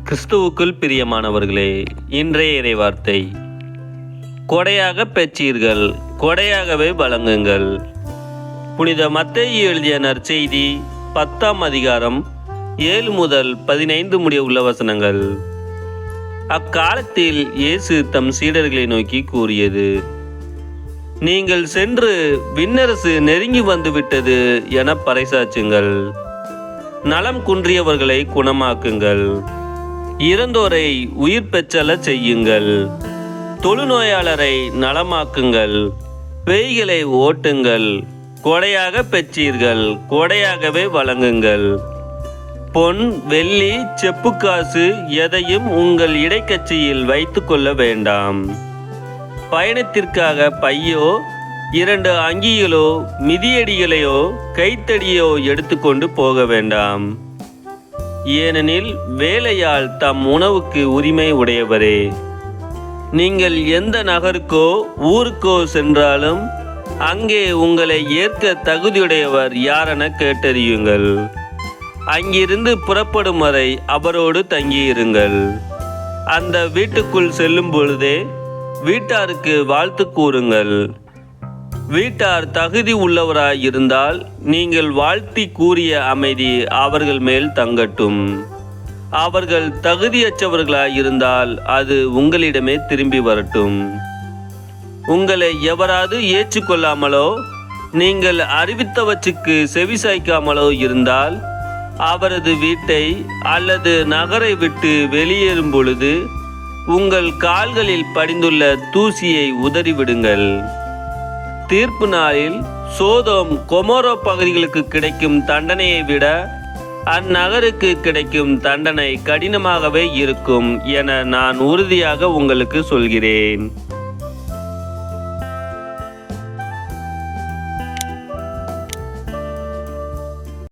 கிறிஸ்துவுக்குள் பிரியமானவர்களே, இன்றைய இறைவார்த்தை, கொடையாக பெற்றீர்கள், கொடையாகவே வழங்குங்கள். புனித மத்தேயு எழுதிய நற்செய்தி 10ஆம் அதிகாரம் 7 முதல் 15 முடிய உள்ள வசனங்கள். அக்காலத்தில் இயேசு தம் சீடர்களை நோக்கி கூறியது, நீங்கள் சென்று விண்ணரசு நெருங்கி வந்துவிட்டது என பறைசாற்றுங்கள். நலம் குன்றியவர்களை குணமாக்குங்கள், இறந்தோரை உயிர் பெற்றல செய்யுங்கள், தொழுநோயாளரை நலமாக்குங்கள், பேய்களை ஓட்டுங்கள். கொடையாக பெற்றீர்கள், கொடையாகவே வழங்குங்கள். பொன், வெள்ளி, செப்புக்காசு எதையும் உங்கள் இடைக்கச்சியில் வைத்து கொள்ள வேண்டாம். பயணத்திற்காக பையோ, 2 அங்கிகளோ, மிதியடிகளையோ, கைத்தடியோ எடுத்துக்கொண்டு போக வேண்டாம். ஏனெனில் வேலையால் தம் உணவுக்கு உரிமை உடையவரே. நீங்கள் எந்த நகருக்கோ ஊருக்கோ சென்றாலும் அங்கே உங்களை ஏற்க தகுதியுடையவர் யாரென கேட்டறியுங்கள். அங்கிருந்து புறப்படும் வரை அவரோடு தங்கியிருங்கள். அந்த வீட்டுக்குள் செல்லும் பொழுதே வீட்டாருக்கு வாழ்த்து கூறுங்கள். வீட்டார் தகுதி உள்ளவராய் இருந்தால் நீங்கள் வாழ்த்தி கூறிய அமைதி அவர்கள் மேல் தங்கட்டும். அவர்கள் தகுதியற்றவர்களாய் இருந்தால் அது உங்களிடமே திரும்பி வரட்டும். உங்களை எவராது ஏற்றுக்கொள்ளாமலோ நீங்கள் அறிவித்தவற்றுக்கு செவிசாய்க்காமலோ இருந்தால் அவரது வீட்டை அல்லது நகரை விட்டு வெளியேறும் பொழுது உங்கள் கால்களில் படிந்துள்ள தூசியை உதறிவிடுங்கள். தீர்ப்பு நாளில் சோதோம் கொமோரோ பகுதிகளுக்கு கிடைக்கும் தண்டனையை விட அந்நகருக்கு கிடைக்கும் தண்டனை கடினமாகவே இருக்கும் என நான் உறுதியாக உங்களுக்கு சொல்கிறேன்.